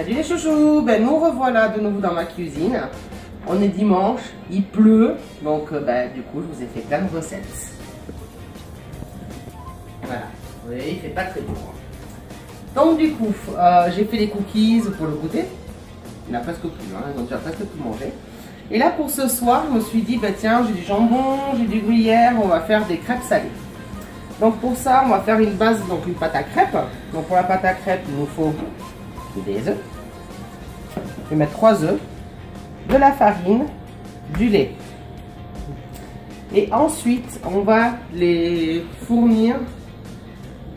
Salut les chouchous, ben nous revoilà de nouveau dans ma cuisine. On est dimanche, il pleut, donc du coup je vous ai fait plein de recettes. Voilà, vous voyez, il fait pas très beau. Donc du coup, j'ai fait les cookies pour le goûter. Il n'y en a presque plus, hein, ils ont déjà presque tout mangé. Et là pour ce soir, je me suis dit, bah tiens, j'ai du jambon, j'ai du gruyère, on va faire des crêpes salées. Donc pour ça, on va faire une base, donc une pâte à crêpes. Donc pour la pâte à crêpes, il nous faut des œufs. Je vais mettre 3 œufs, de la farine, du lait. Et ensuite, on va les fournir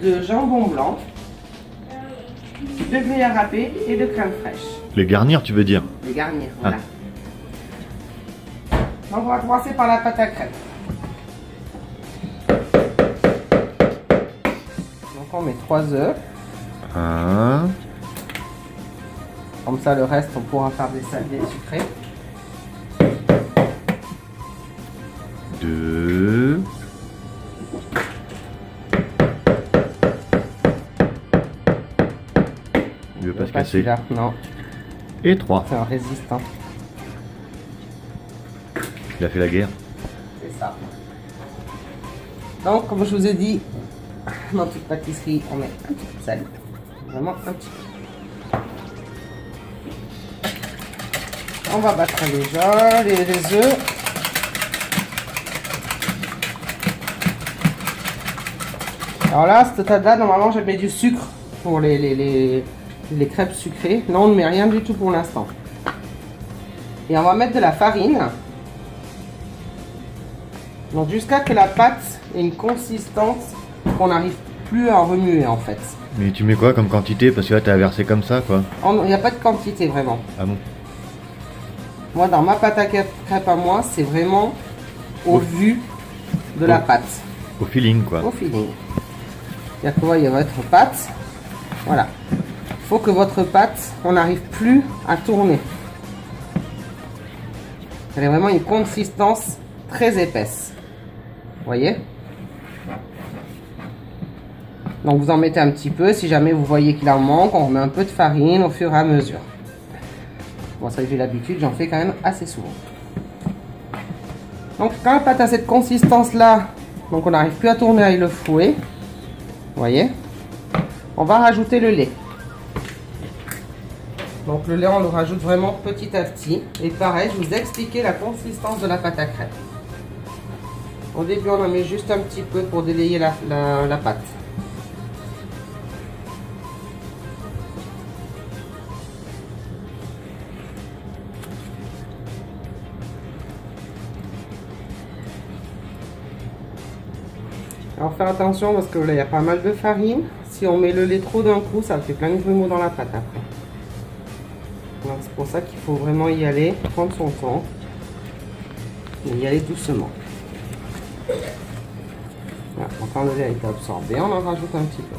de jambon blanc, de gruyère râpée et de crème fraîche. Les garnir, tu veux dire? Les garnir, voilà. Donc on va commencer par la pâte à crêpes. Donc on met 3 œufs. 1. Comme ça, le reste, on pourra faire des salés sucrés. 2. Il veut pas se casser. Non. Et 3. C'est un résistant. Il a fait la guerre. C'est ça. Donc, comme je vous ai dit, dans toute pâtisserie, on met un petit peu de sel. Vraiment un petit peu. On va battre déjà les œufs. Alors là, à ce stade-là, normalement, je mets du sucre pour les crêpes sucrées. Là, on ne met rien du tout pour l'instant. Et on va mettre de la farine. Donc jusqu'à que la pâte ait une consistance qu'on n'arrive plus à remuer en fait. Mais tu mets quoi comme quantité? Parce que là, tu as versé comme ça, quoi. Il n'y a pas de quantité vraiment. Ah bon? Moi, dans ma pâte à crêpes à moi, c'est vraiment au vu de la pâte. Au feeling, quoi. Au feeling. C'est-à-dire que vous voyez votre pâte. Voilà. Il faut que votre pâte, on n'arrive plus à tourner. Elle a vraiment une consistance très épaisse. Vous voyez? Donc vous en mettez un petit peu. Si jamais vous voyez qu'il en manque, on remet un peu de farine au fur et à mesure. Bon, ça j'ai l'habitude, j'en fais quand même assez souvent. Donc quand la pâte a cette consistance là, donc on n'arrive plus à tourner avec le fouet, vous voyez, on va rajouter le lait. Donc le lait on le rajoute vraiment petit à petit. Et pareil, je vous ai expliqué la consistance de la pâte à crêpes. Au début on en met juste un petit peu pour délayer la pâte. Alors faire attention parce que là il y a pas mal de farine. Si on met le lait trop d'un coup, ça fait plein de grumeaux dans la pâte après. Donc c'est pour ça qu'il faut vraiment y aller, prendre son temps et y aller doucement. Voilà, quand le lait a été absorbé, on en rajoute un petit peu.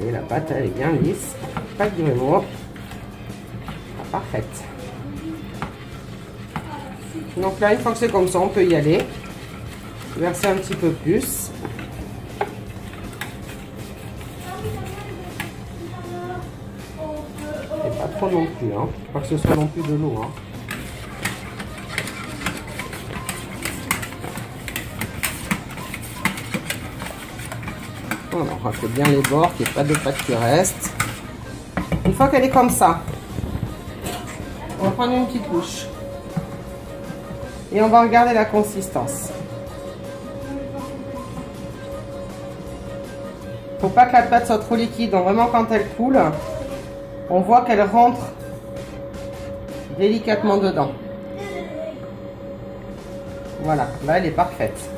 Et la pâte elle est bien lisse, pas de grumeaux, parfaite. Donc là une fois que c'est comme ça, on peut y aller, verser un petit peu plus. Et pas trop non plus, hein. Pas que ce soit non plus de l'eau. Hein. Voilà, on rafle bien les bords, qu'il n'y ait pas de pâte qui reste. Une fois qu'elle est comme ça, on va prendre une petite louche. Et on va regarder la consistance. Faut pas que la pâte soit trop liquide. Donc vraiment quand elle coule, on voit qu'elle rentre délicatement dedans. Voilà, là elle est parfaite.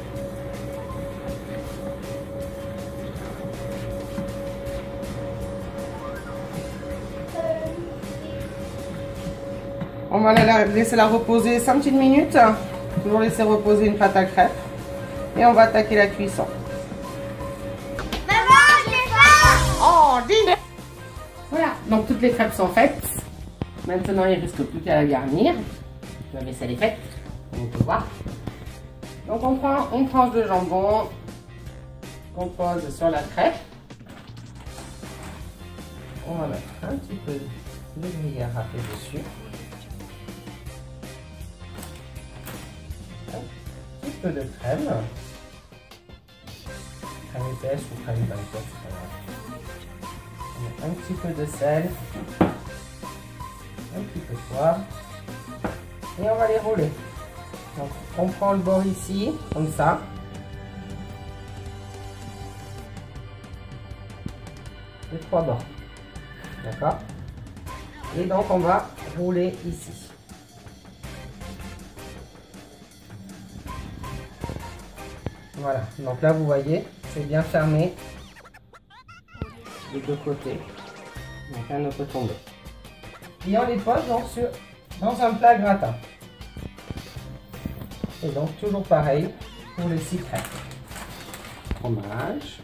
On va laisser la reposer 5 petites minutes. Toujours laisser reposer une pâte à crêpes. Et on va attaquer la cuisson. Maman, je l'ai fait! Oh, dis! Voilà, donc toutes les crêpes sont faites. Maintenant, il ne reste plus qu'à la garnir. La vaisselle est faite, on peut voir. Donc on prend une tranche de jambon qu'on pose sur la crêpe. On va mettre un petit peu de gruyère râpé dessus. Un petit peu de crème. Crème épaisse ou crème blanche, c'est pas grave. On met un petit peu de sel. Un petit peu de poivre. Et on va les rouler. Donc on prend le bord ici, comme ça. Les 3 bords. D'accord? Et donc on va rouler ici. Voilà, donc là vous voyez, c'est bien fermé des deux côtés. Donc rien ne peut tomber. Et on les pose donc dans un plat gratin. Et donc toujours pareil pour les 6 crêpes. Fromage.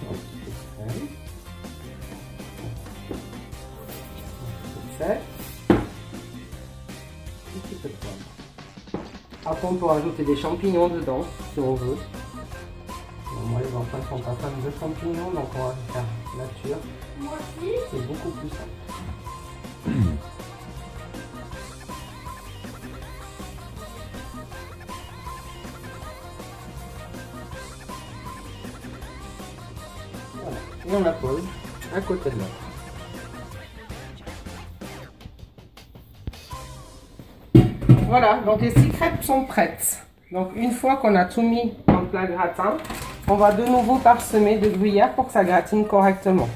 Un petit peu de crème. Un petit peu de sel. Un petit peu de poivre. Après on peut rajouter des champignons dedans si on veut. Bon, moi les enfants sont pas fans de champignons donc on va faire nature. Moi aussi. C'est beaucoup plus simple. Voilà. Et on la pose à côté de l'autre. Voilà, donc les 6 crêpes sont prêtes. Donc une fois qu'on a tout mis dans le plat gratin, on va de nouveau parsemer de gruyère pour que ça gratine correctement.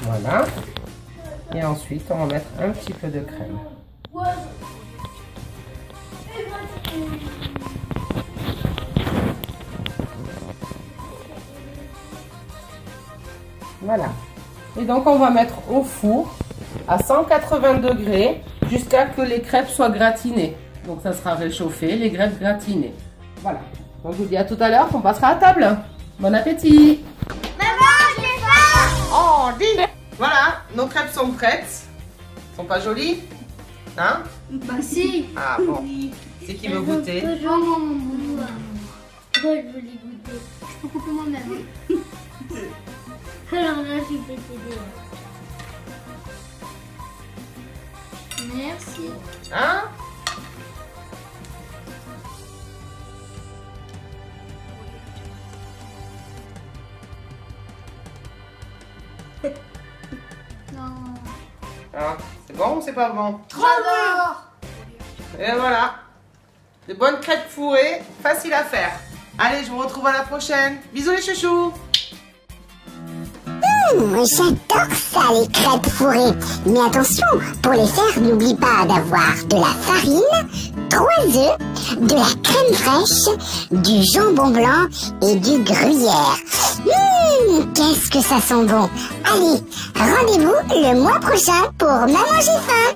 Voilà. Et ensuite, on va mettre un petit peu de crème. Voilà. Et donc, on va mettre au four à 180 degrés jusqu'à ce que les crêpes soient gratinées. Donc, ça sera réchauffé, les crêpes gratinées. Voilà. Donc, je vous dis à tout à l'heure, on passera à table. Bon appétit! Maman, je l'ai fait! Oh, dis! Voilà, nos crêpes sont prêtes. Sont pas jolies? Hein? Bah si. Ah bon. C'est qui veut goûter? Moi, je veux les goûter. Je peux couper moi-même. Alors là, je vais t'aider. Merci. Hein? Non. Ah, c'est bon ou c'est pas bon? Trop bon. Et voilà. De bonnes crêpes fourrées, faciles à faire. Allez, je vous retrouve à la prochaine. Bisous les chouchous. J'adore ça, les crêpes fourrées. Mais attention, pour les faire, n'oublie pas d'avoir de la farine, 3 œufs, de la crème fraîche, du jambon blanc et du gruyère. Qu'est-ce que ça sent bon. Allez, rendez-vous le mois prochain pour Maman j'ai faim.